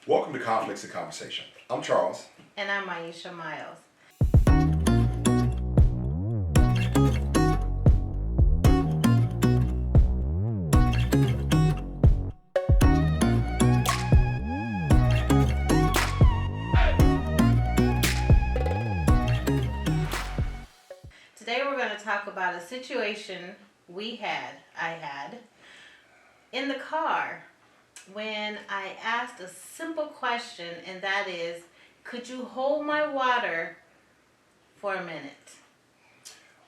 Welcome to Conflicts and Conversation. I'm Charles. And I'm Myhisha Myles. Today we're going to talk about a situation I had, in the car when I asked a simple question, and that is, could you hold my water for a minute?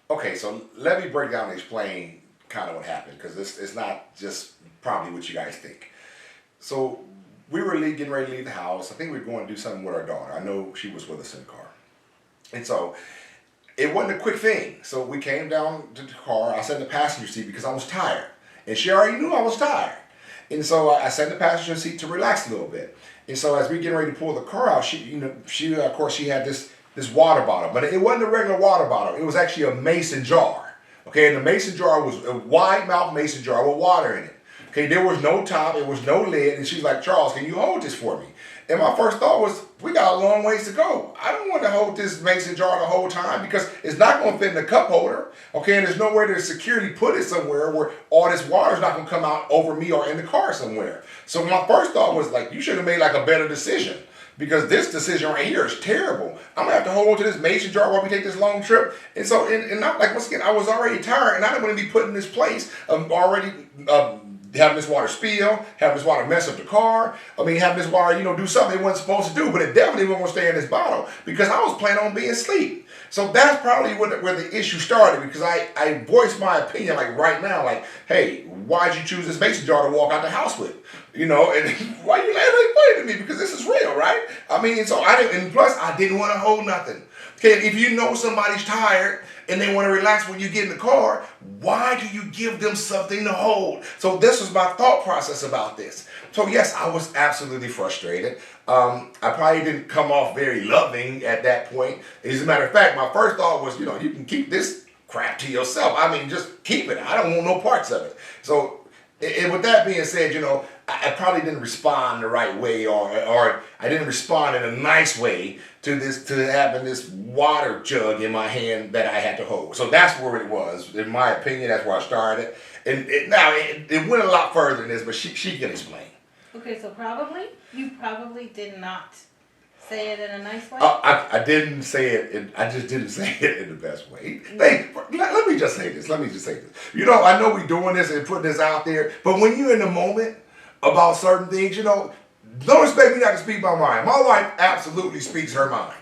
Okay, so let me break down and explain kind of what happened, because it's not just probably what you guys think. So we were getting ready to leave the house. I think we were going to do something with our daughter. I know she was with us in the car. And so it wasn't a quick thing. So we came down to the car. I sat in the passenger seat because I was tired. And she already knew I was tired. And so I sat in the passenger seat to relax a little bit. And so as we getting ready to pull the car out, she of course she had this water bottle, but it wasn't a regular water bottle. It was actually a mason jar. Okay, and the mason jar was a wide mouth mason jar with water in it. Okay, there was no top, it was no lid, and she's like, Charles, can you hold this for me? And my first thought was, we got a long ways to go. I don't want to hold this mason jar the whole time because it's not going to fit in the cup holder. Okay, and there's nowhere to securely put it somewhere where all this water is not going to come out over me or in the car somewhere. So my first thought was like, you should have made like a better decision, because this decision right here is terrible. I'm going to have to hold on to this mason jar while we take this long trip. And so, and not like, once again, I was already tired, and I didn't want to be put in this place of already having this water spill, having this water mess up the car. I mean, having this water, do something it wasn't supposed to do, but it definitely wasn't going to stay in this bottle because I was planning on being asleep. So that's probably where the issue started, because I voiced my opinion like right now, like, hey, why'd you choose this mason jar to walk out the house with? And why you laughing funny to me? Because this is real, right? I mean, so and plus I didn't want to hold nothing. Okay, if you know somebody's tired and they want to relax when you get in the car, why do you give them something to hold? So this was my thought process about this. So yes, I was absolutely frustrated. I probably didn't come off very loving at that point. As a matter of fact, my first thought was, you can keep this crap to yourself. I mean, just keep it. I don't want no parts of it. So with that being said, I probably didn't respond the right way, or I didn't respond in a nice way to having this water jug in my hand that I had to hold. So that's where it was. In my opinion, that's where I started. And it went a lot further than this, but she can explain. Okay, so you probably did not say it in a nice way? I didn't say it. I just didn't say it in the best way. Hey, let me just say this. I know we're doing this and putting this out there, but when you're in the moment about certain things, don't expect me not to speak my mind. My wife absolutely speaks her mind.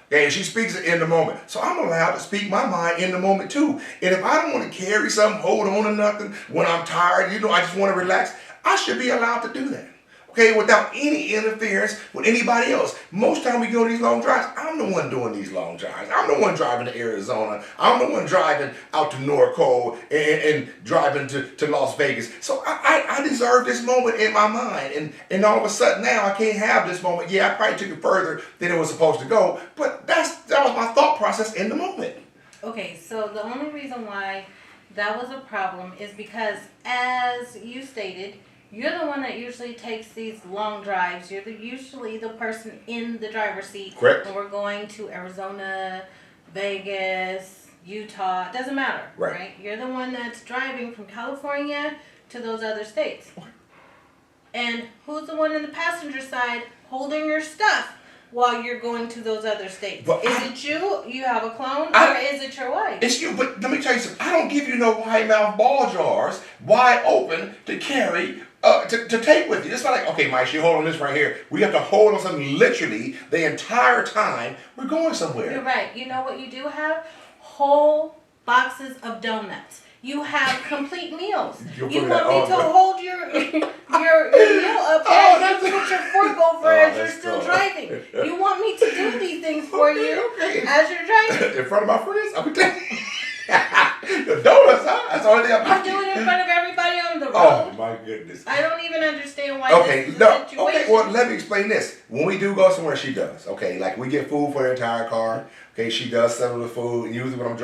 Okay, and she speaks it in the moment. So I'm allowed to speak my mind in the moment too. And if I don't want to carry something, hold on to nothing, when I'm tired, I just want to relax, I should be allowed to do that. Okay, without any interference with anybody else. Most time we go these long drives, I'm the one doing these long drives. I'm the one driving to Arizona. I'm the one driving out to Norco and driving to Las Vegas. So I deserve this moment in my mind. And all of a sudden now I can't have this moment. Yeah, I probably took it further than it was supposed to go. But that was my thought process in the moment. Okay, so the only reason why that was a problem is because, as you stated, you're the one that usually takes these long drives. You're usually the person in the driver's seat. Correct. When we're going to Arizona, Vegas, Utah. It doesn't matter, right? You're the one that's driving from California to those other states. And who's the one in the passenger side holding your stuff while you're going to those other states? Is it you? You have a clone? Or is it your wife? It's you, but let me tell you something. I don't give you no wide mouth ball jars wide open to carry to take with you. It's not like, okay, Mike, you hold on this right here. We have to hold on something literally the entire time we're going somewhere. You're right. You know what you do have? Whole boxes of donuts. You have complete meals. You want me to hold your meal up as you put your fork over as you're still driving. You want me to do these things for you as you're driving. In front of my friends? I'm telling you. The donuts, huh? That's the only thing I'm doing it in front of everybody on the road. Oh my goodness. I don't even understand why this is a situation. Okay, well, let me explain this. When we do go somewhere, she does. Okay, like we get food for the entire car. Okay, she does some of the food. Usually when I'm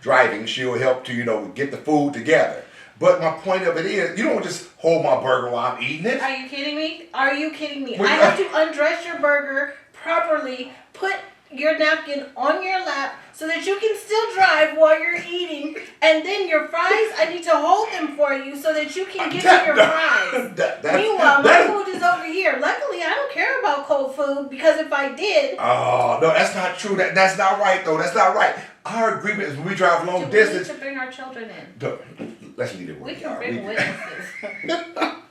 driving, she'll help to, get the food together. But my point of it is, you don't just hold my burger while I'm eating it. Are you kidding me? Are you kidding me? Well, I have to undress your burger properly, put your napkin on your lap so that you can still drive while you're eating, and then your fries, I need to hold them for you so that you can get to your fries. Meanwhile, my food is over here. Luckily, I don't care about cold food, because if I did... Oh, no, that's not true. That's not right, though. That's not right. Our agreement is when we drive long distance... We need to bring our children in. Let's leave it. We can bring witnesses.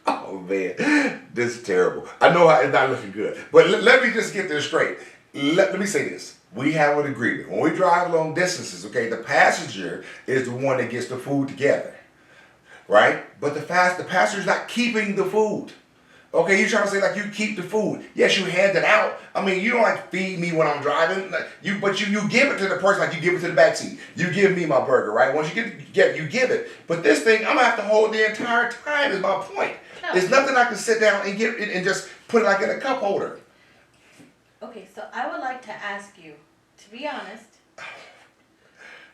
Oh, man. This is terrible. I know it's not looking good. But let me just get this straight. Let me say this. We have an agreement. When we drive long distances, okay, the passenger is the one that gets the food together, right? But the passenger's not keeping the food. Okay, you're trying to say like you keep the food. Yes, you hand it out. I mean, you don't like feed me when I'm driving. But you give it to the person like you give it to the backseat. You give me my burger, right? Once you get you give it. But this thing, I'm gonna have to hold the entire time. Is my point. No. There's nothing I can sit down and get it and just put it like in a cup holder. Okay, so I would like to ask you, to be honest,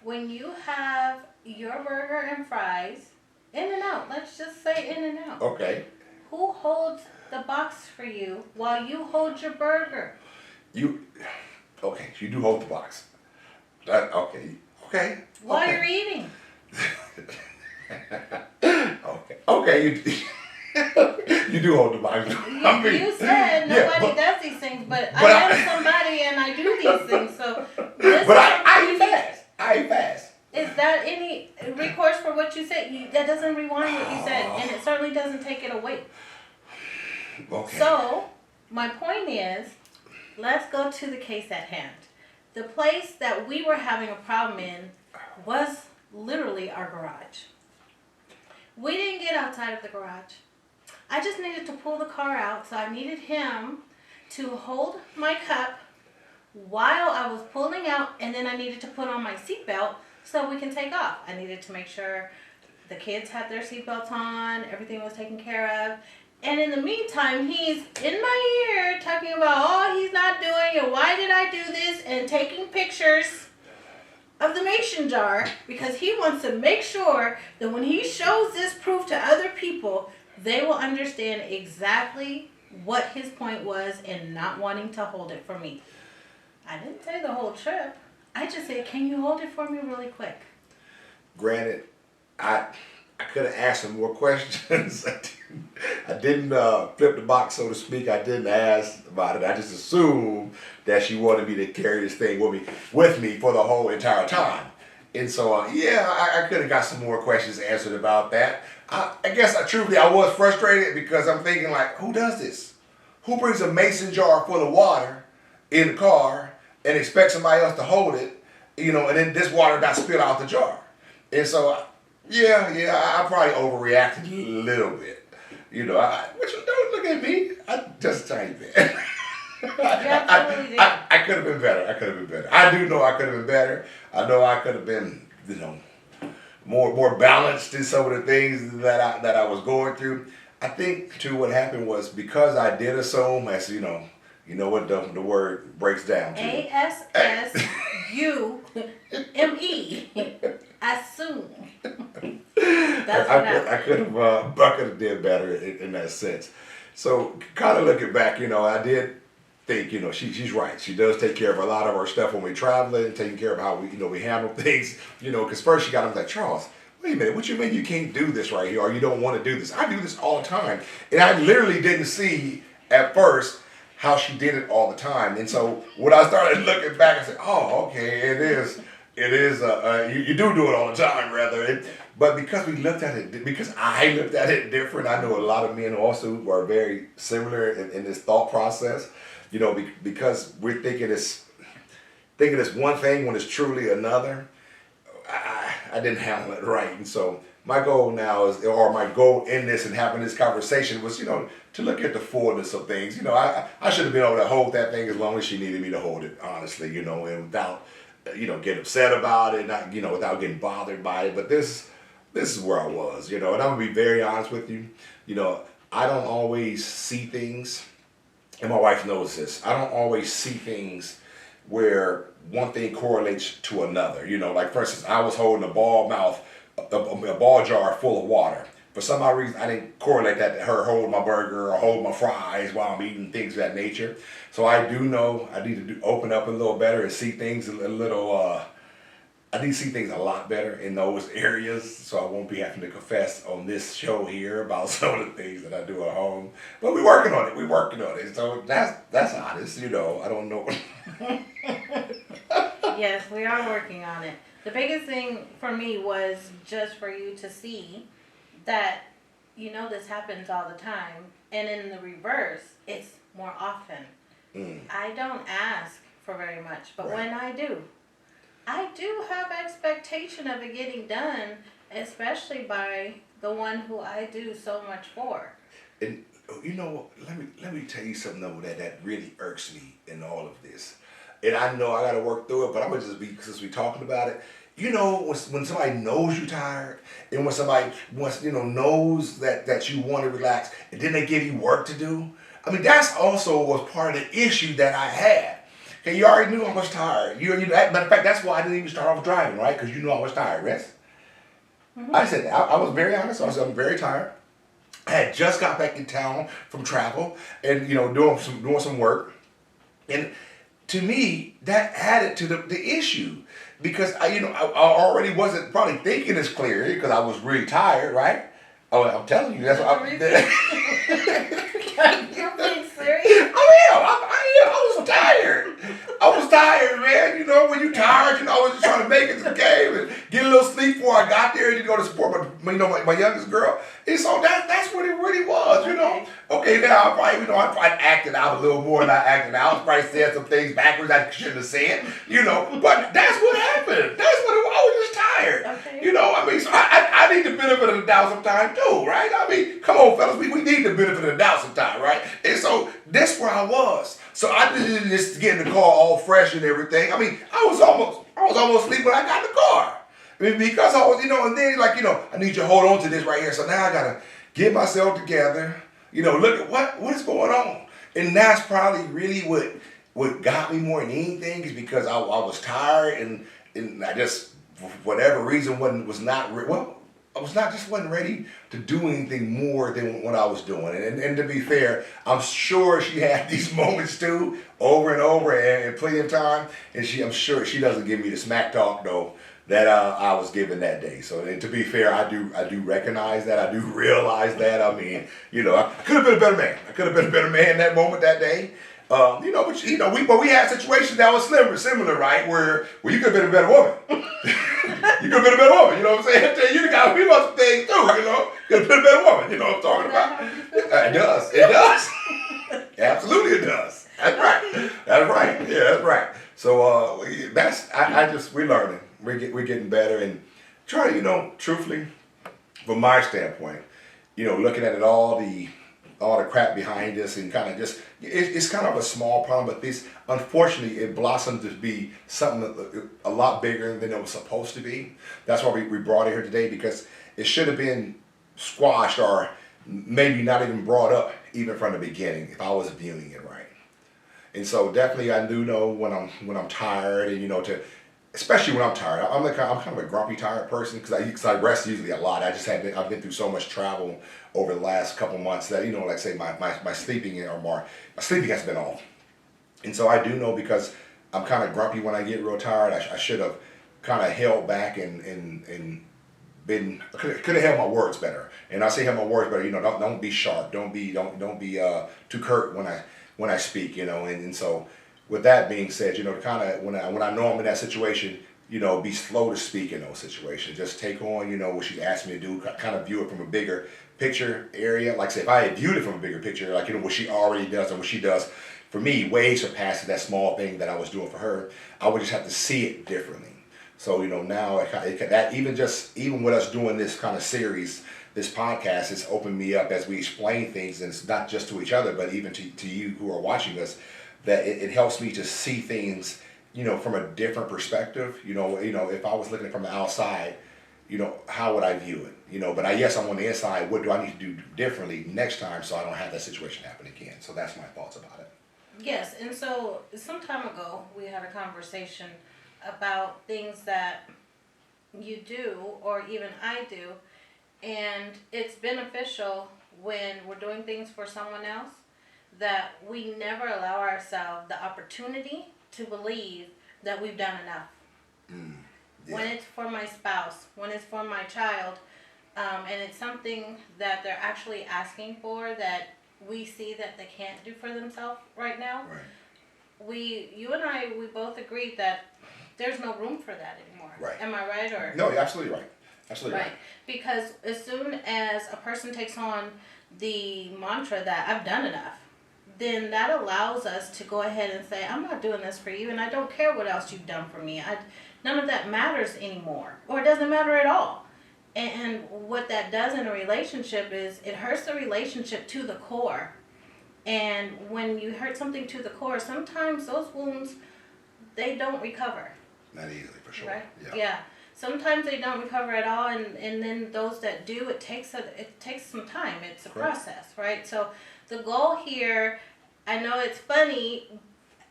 when you have your burger and fries, In-N-Out, let's just say In-N-Out. Okay. Who holds the box for you while you hold your burger? You do hold the box. Okay. While you're eating. Okay. You do hold the box. You said nobody does these things, but I am somebody and I do these things. So, I eat fast. I eat fast. Is that any recourse for what you said? That doesn't rewind what you said, and it certainly doesn't take it away. Okay. So, my point is, let's go to the case at hand. The place that we were having a problem in was literally our garage. We didn't get outside of the garage. I just needed to pull the car out, so I needed him to hold my cup while I was pulling out, and then I needed to put on my seatbelt so we can take off. I needed to make sure the kids had their seatbelts on, everything was taken care of. And in the meantime, he's in my ear talking about all he's not doing and why did I do this, and taking pictures of the mason jar because he wants to make sure that when he shows this proof to other people, they will understand exactly what his point was in not wanting to hold it for me. I didn't say the whole trip. I just said, can you hold it for me really quick? Granted, I could have asked some more questions. I didn't flip the box, so to speak. I didn't ask about it. I just assumed that she wanted me to carry this thing with me for the whole entire time. And so, I could have got some more questions answered about that. I guess truthfully I was frustrated because I'm thinking like, who does this? Who brings a mason jar full of water in the car and expects somebody else to hold it, and then this water not spill out the jar? And so, I probably overreacted a little bit. But you don't look at me. I just tiny bit. I could have been better. I do know I could have been better. I know I could have been, more balanced in some of the things that I was going through. I think too what happened was because I did assume, as you know what the word breaks down to. ASSUME. Assume. That's what happened. I could have did better in that sense. So kind of looking back, I did think, she's right. She does take care of a lot of our stuff when we're traveling, taking care of how we handle things, because first she got him like, Charles, wait a minute, what you mean you can't do this right here or you don't want to do this? I do this all the time. And I literally didn't see at first how she did it all the time. And so when I started looking back, I said, oh, okay, it is, you do it all the time, rather. But because I looked at it different, I know a lot of men also are very similar in this thought process, because we're thinking it's one thing when it's truly another. I didn't handle it right. And so my goal now my goal in this and having this conversation was, to look at the fullness of things. I should have been able to hold that thing as long as she needed me to hold it, honestly, and without, getting upset about it, not, without getting bothered by it. But this is where I was, and I'm gonna be very honest with you. I don't always see things, and my wife knows this. I don't always see things where one thing correlates to another. Like for instance, I was holding a ball mouth a ball jar full of water. For some odd reason, I didn't correlate that to her holding my burger or holding my fries while I'm eating, things of that nature. So I do know I need to open up a little better and see things a little. I need to see things a lot better in those areas, so I won't be having to confess on this show here about some of the things that I do at home. But we're working on it. We're working on it. So that's honest. I don't know. Yes, we are working on it. The biggest thing for me was just for you to see that, this happens all the time. And in the reverse, it's more often. I don't ask for very much, but Right. when I do have expectation of it getting done, especially by the one who I do so much for. And let me tell you something though that really irks me in all of this. And I know I got to work through it, but I'm gonna just be, since we talking about it. When somebody knows you're tired, and when somebody knows that you want to relax, and then they give you work to do. I mean, that's also was part of the issue that I had. Okay, you already knew I was tired. Matter of fact, that's why I didn't even start off driving, right? Because you knew I was tired, right? Mm-hmm. I said that. I was very honest. I'm very tired. I had just got back in town from travel and doing some work, and to me that added to the issue because I already wasn't probably thinking as clearly because I was really tired, right? Oh, I'm telling you, that's what I'm. You're being serious? I was tired. I was tired, man. When you're tired, I was just trying to make it to the game and get a little sleep before I got there and go to support my youngest girl. And so that's what it really was, Okay, now I probably, I acted out a little more than I acted out. I probably said some things backwards I shouldn't have said, But that's what happened. I was just tired. Okay. So I need the benefit of the doubt sometime too, right? Come on, fellas, we need the benefit of the doubt sometime, right? And so that's where I was. So I didn't just get in the car all fresh and everything. I was almost asleep when I got in the car. Because I was, and then I need you to hold on to this right here. So now I gotta get myself together. Look at what is going on. And that's probably really what got me more than anything is because I was tired and I just, for whatever reason, wasn't ready to do anything more than what I was doing. And to be fair, I'm sure she had these moments too, over and over and plenty of time. And I'm sure she doesn't give me the smack talk though that I was given that day. So and to be fair, I do recognize that. I do realize that. I could have been a better man. I could have been a better man that moment, that day. But we had situations that was similar, right? Where you could have been a better woman. You could have been a better woman. You know what I'm saying? You got we want some things too. Could have been a better woman. You know what I'm talking about? It does. It does. Absolutely, it does. That's right. That's right. Yeah, that's right. So we're learning. We're getting better and trying to, truthfully, from my standpoint, looking at it all the crap behind us and kind of just it's kind of a small problem, but this unfortunately it blossomed to be something a lot bigger than it was supposed to be. That's why we brought it here today, because it should have been squashed or maybe not even brought up even from the beginning if I was viewing it right. And so definitely I do know when I'm tired and especially when I'm tired. I'm kind of a grumpy, tired person because I rest usually a lot. I've been through so much travel over the last couple months that like I say my sleeping has been off. And so I do know because I'm kind of grumpy when I get real tired. I should have kind of held back and been could have held my words better. And I say held my words better. Don't be sharp. Don't be too curt when I speak. And so. With that being said, kind of when I know I'm in that situation, be slow to speak in those situations. Just take on, what she asked me to do, kind of view it from a bigger picture area. Like say, if I had viewed it from a bigger picture, like, what she already does and what she does for me way surpasses that small thing that I was doing for her, I would just have to see it differently. So, now even with us doing this kind of series, this podcast has opened me up as we explain things, and it's not just to each other, but even to you who are watching us, that it helps me to see things, from a different perspective. If I was looking from the outside, how would I view it? But yes, I'm on the inside. What do I need to do differently next time so I don't have that situation happen again? So that's my thoughts about it. Yes, and so some time ago we had a conversation about things that you do, or even I do, and it's beneficial when we're doing things for someone else, that we never allow ourselves the opportunity to believe that we've done enough. Yeah. When it's for my spouse, when it's for my child, and it's something that they're actually asking for that we see that they can't do for themselves right now, you and I, we both agreed that there's no room for that anymore. Right. Am I right? Or No, you're absolutely right. Absolutely right. Because as soon as a person takes on the mantra that I've done enough, then that allows us to go ahead and say, I'm not doing this for you, and I don't care what else you've done for me. None of that matters anymore, or it doesn't matter at all. And what that does in a relationship is it hurts the relationship to the core. And when you hurt something to the core, sometimes those wounds, they don't recover. Not easily, for sure. Right? Yeah. Sometimes they don't recover at all, and then those that do, it takes some time. It's a process, right? So the goal here, I know it's funny.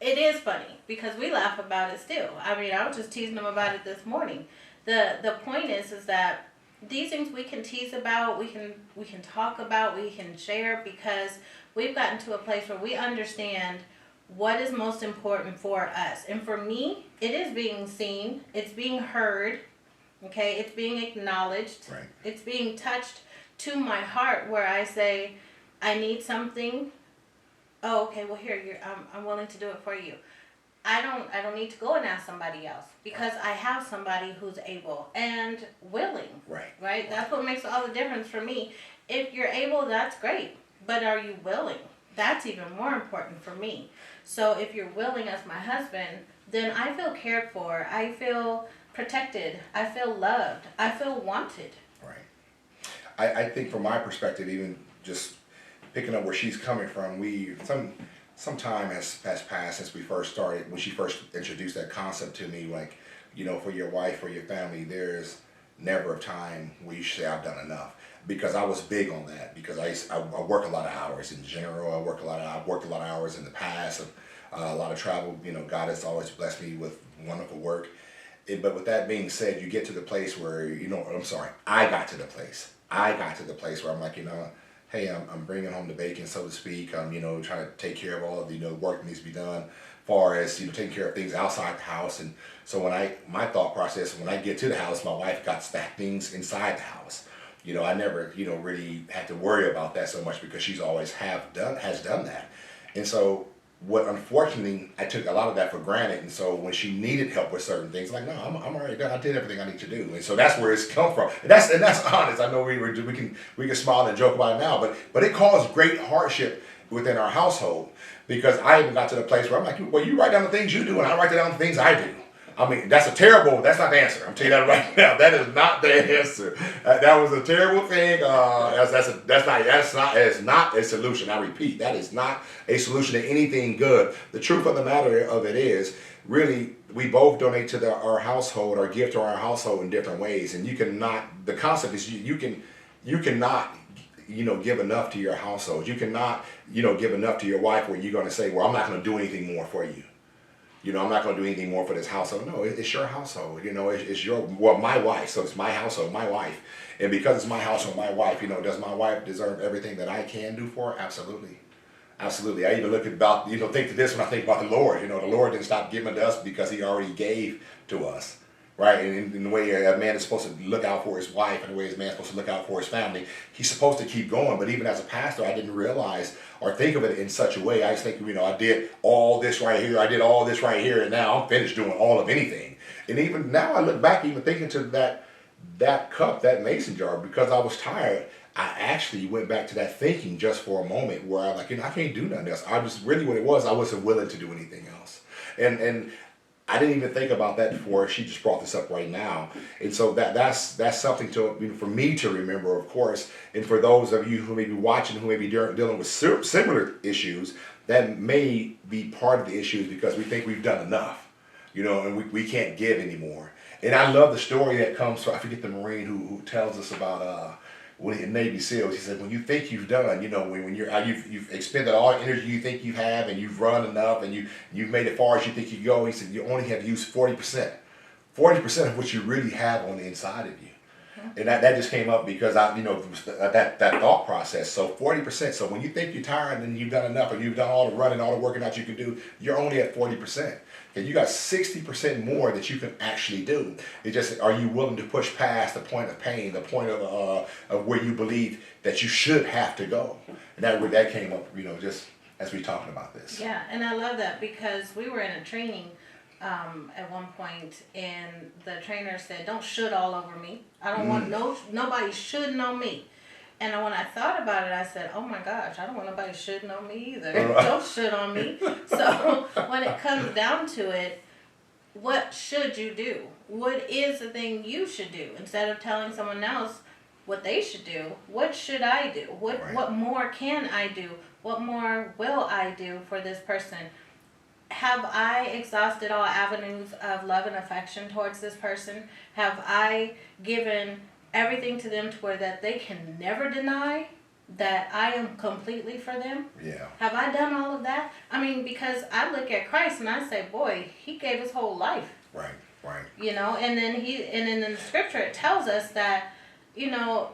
It is funny because we laugh about it still. I mean, I was just teasing them about it this morning. The point is that these things we can tease about, we can talk about, we can share, because we've gotten to a place where we understand what is most important for us. And for me, it is being seen, it's being heard, okay, it's being acknowledged, it's being touched to my heart, where I say, I need something. Oh, okay, well here, I'm willing to do it for you. I don't need to go and ask somebody else, because I have somebody who's able and willing. Right? That's what makes all the difference for me. If you're able, that's great. But are you willing? That's even more important for me. So if you're willing as my husband, then I feel cared for. I feel protected. I feel loved. I feel wanted. Right. I think from my perspective, even just picking up where she's coming from, some time has passed since we first started, when she first introduced that concept to me, like, for your wife or your family, there's never a time where you say I've done enough. Because I was big on that, because I work a lot of hours in general. I've worked a lot of hours in the past, a lot of travel. God has always blessed me with wonderful work. But with that being said, you get to the place where, I got to the place where I'm like, hey, I'm bringing home the bacon, so to speak. I'm, trying to take care of all of the, work that needs to be done, far as, taking care of things outside the house. And so my thought process, when I get to the house, my wife got stacked things inside the house. I never, really had to worry about that so much, because she's always has done that. And so unfortunately, I took a lot of that for granted. And so when she needed help with certain things, like, no, I'm already done. I did everything I need to do. And so that's where it's come from. And that's honest. I know we can smile and joke about it now, but it caused great hardship within our household, because I even got to the place where I'm like, well, you write down the things you do, and I write down the things I do. I mean, that's not the answer. I'm telling you that right now. That is not the answer. That was a terrible thing. That is not a solution. I repeat, that is not a solution to anything good. The truth of the matter of it is, really, we both donate to our household, or give to our household in different ways. And the concept is you cannot, give enough to your household. You cannot, give enough to your wife where you're going to say, well, I'm not going to do anything more for you. I'm not going to do anything more for this household. No, it's your household. It's my wife. So it's my household, my wife. And because it's my household, my wife, does my wife deserve everything that I can do for her? Absolutely. Absolutely. I even look about, think to this when I think about the Lord. The Lord didn't stop giving to us because he already gave to us. Right? And in the way a man is supposed to look out for his wife, and the way a man is supposed to look out for his family, he's supposed to keep going. But even as a pastor, I didn't realize or think of it in such a way. I just think, I did all this right here, I did all this right here, and now I'm finished doing all of anything. And even now I look back, even thinking to that cup, that mason jar, because I was tired, I actually went back to that thinking just for a moment, where I I can't do nothing else. I was really, what it was, I wasn't willing to do anything else. And I didn't even think about that before she just brought this up right now. And so that's something for me to remember, of course. And for those of you who may be watching, who may be dealing with similar issues, that may be part of the issues, because we think we've done enough, and we can't give anymore. And I love the story that comes from, I forget the Marine who tells us about when in Navy SEALs. He said, when you think you've done, when you've expended all the energy you think you have, and you've run enough, and you've made it far as you think you go, he said, you only have used 40% 40% of what you really have on the inside of you. And that just came up because that thought process. So 40%. So when you think you're tired and you've done enough, and you've done all the running, all the working out you can do, you're only at 40%. And you got 60% more that you can actually do. It's just, are you willing to push past the point of pain, the point of where you believe that you should have to go? And that came up, just as we talking about this. Yeah, and I love that because we were in a training at one point, and the trainer said, "Don't should all over me. I don't want nobody shoulding on me." And when I thought about it, I said, "Oh my gosh, I don't want nobody shoulding on me either. Don't should on me." So when it comes down to it, what should you do? What is the thing you should do? Instead of telling someone else what they should do, what should I do? What more can I do? What more will I do for this person? Have I exhausted all avenues of love and affection towards this person? Have I given everything to them to where that they can never deny that I am completely for them? Yeah. Have I done all of that? I mean, because I look at Christ and I say, boy, he gave his whole life. Right. And then in the scripture it tells us that,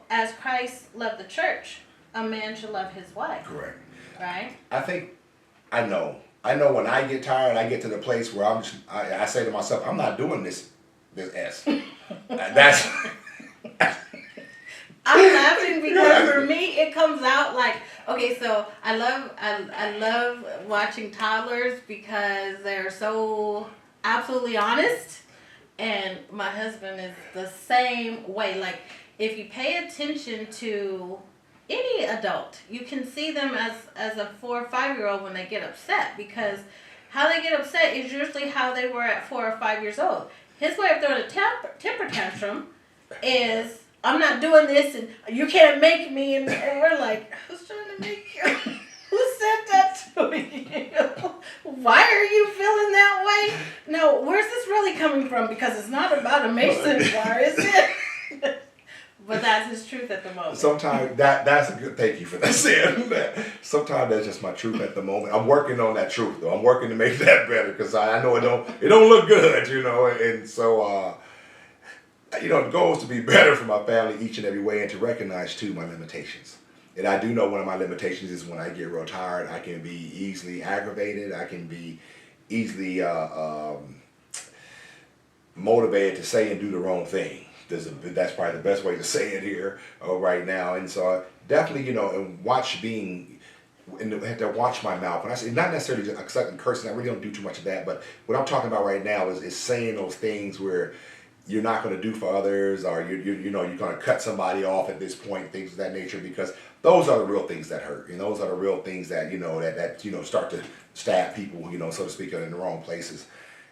as Christ loved the church, a man should love his wife. Correct. Right? I know when I get tired, I get to the place where I say to myself, I'm not doing this S. That's. I'm laughing because for me it comes out like, okay, so I love watching toddlers because they're so absolutely honest, and my husband is the same way. Like, if you pay attention to any adult, you can see them as a 4 or 5-year-old when they get upset, because how they get upset is usually how they were at 4 or 5 years old. His way of throwing a temper tantrum is, I'm not doing this and you can't make me, and we're like, who's trying to make you? Who said that to you? Why are you feeling that way? No, where's this really coming from? Because it's not about a mason jar, is it? But that's his truth at the moment. Sometimes that's a good. Thank you for that saying that. Sometimes that's just my truth at the moment. I'm working on that truth though. I'm working to make that better because I know it don't look good, And so the goal is to be better for my family each and every way, and to recognize too my limitations. And I do know one of my limitations is when I get real tired, I can be easily aggravated. I can be easily motivated to say and do the wrong thing. That's probably the best way to say it here right now. And so definitely, and have to watch my mouth. When I say, not necessarily just accepting cursing, I really don't do too much of that. But what I'm talking about right now is saying those things where you're not going to do for others, or you're going to cut somebody off at this point, things of that nature, because those are the real things that hurt. And those are the real things that, that start to stab people, so to speak, in the wrong places.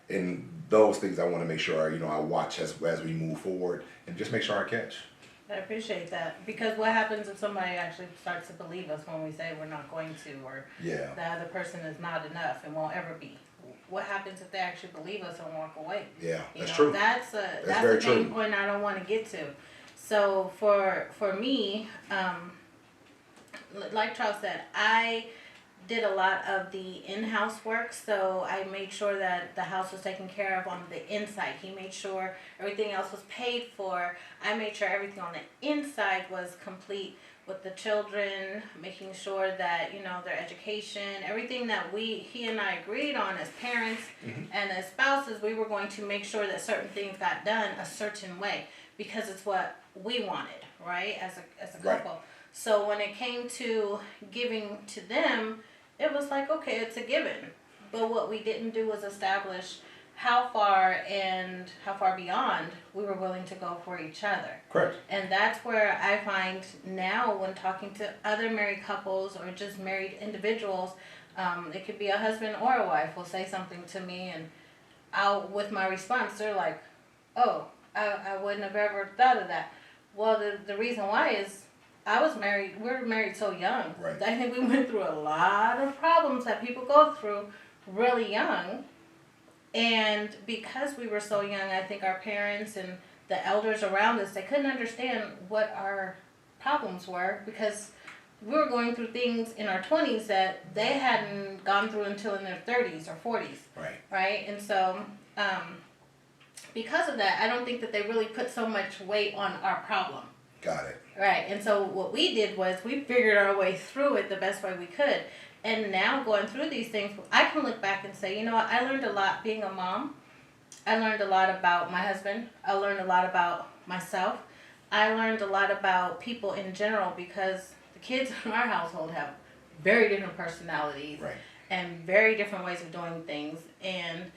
And those things I want to make sure, I watch as we move forward, and just make sure I catch. I appreciate that, because what happens if somebody actually starts to believe us when we say we're not going to, or the other person is not enough and won't ever be? What happens if they actually believe us and walk away? Yeah, that's true. That's a pain point I don't want to get to. So for me, like Charles said, I did a lot of the in-house work, so I made sure that the house was taken care of on the inside. He made sure everything else was paid for. I made sure everything on the inside was complete with the children, making sure that, their education, everything that he and I agreed on as parents and as spouses, we were going to make sure that certain things got done a certain way, because it's what we wanted, right, as a couple. Right. So when it came to giving to them, it was like, okay, it's a given. But what we didn't do was establish how far beyond we were willing to go for each other. Correct. And that's where I find now, when talking to other married couples or just married individuals, it could be a husband or a wife will say something to me, and with my response, they're like, oh, I wouldn't have ever thought of that. Well, the reason why is, we were married so young. Right. I think we went through a lot of problems that people go through really young. And because we were so young, I think our parents and the elders around us, they couldn't understand what our problems were, because we were going through things in our 20s that they hadn't gone through until in their 30s or 40s. Right. Right? And so because of that, I don't think that they really put so much weight on our problem. Got it. Right. And so what we did was we figured our way through it the best way we could. And now going through these things, I can look back and say, you know what, I learned a lot being a mom. I learned a lot about my husband. I learned a lot about myself. I learned a lot about people in general because the kids in our household have very different personalities, right, and very different ways of doing things. And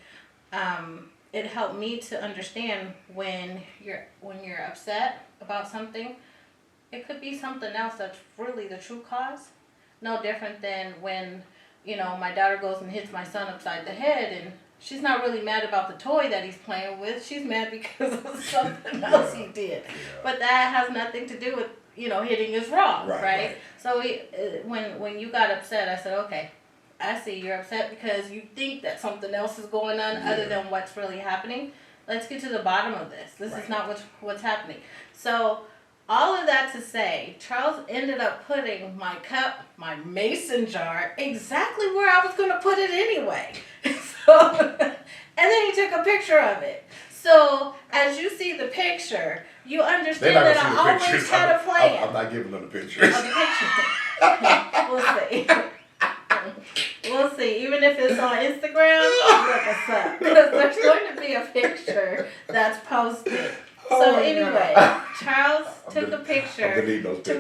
it helped me to understand when you're upset about something, it could be something else that's really the true cause. No different than when, my daughter goes and hits my son upside the head, and she's not really mad about the toy that he's playing with. She's mad because of something else he did. Yeah. But that has nothing to do with, hitting is wrong, right? So when you got upset, I said, okay, I see you're upset because you think that something else is going on other than what's really happening. Let's get to the bottom of this. This is not what's happening. So all of that to say, Charles ended up putting my cup, my mason jar, exactly where I was going to put it anyway. And then he took a picture of it. So as you see the picture, you understand that I always had a plan. I'm not giving them the pictures. We'll see. We'll see. Even if it's on Instagram, look us up. Because there's going to be a picture that's posted. So anyway, Charles took a picture to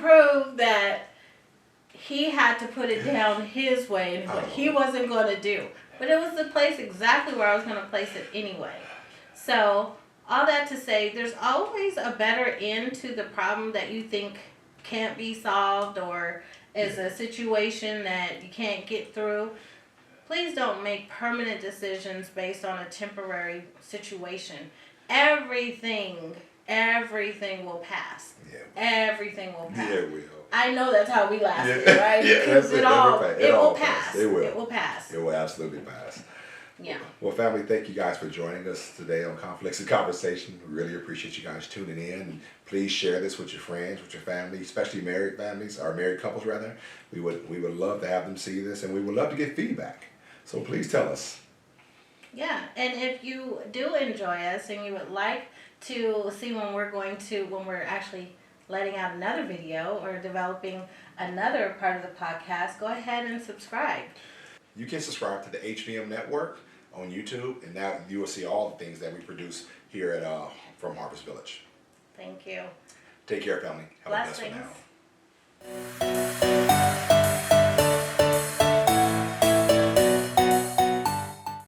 prove that he had to put it down his way and what he wasn't going to do. But it was the place exactly where I was going to place it anyway. So all that to say, there's always a better end to the problem that you think can't be solved or is a situation that you can't get through. Please don't make permanent decisions based on a temporary situation. Everything will pass. Yeah. Everything will pass. Yeah, it will. I know that's how we lasted, right? Because it will pass. It will. It will pass. It will absolutely pass. Yeah. Well, family, thank you guys for joining us today on Conflicts and Conversation. We really appreciate you guys tuning in. And please share this with your friends, with your family, especially married families, or married couples rather. We would love to have them see this, and we would love to get feedback. So please tell us. Yeah, and if you do enjoy us and you would like to see when we're actually letting out another video or developing another part of the podcast, go ahead and subscribe. You can subscribe to the HVM Network on YouTube, and now you will see all the things that we produce here at from Harvest Village. Thank you. Take care, family. Have a blessed one now.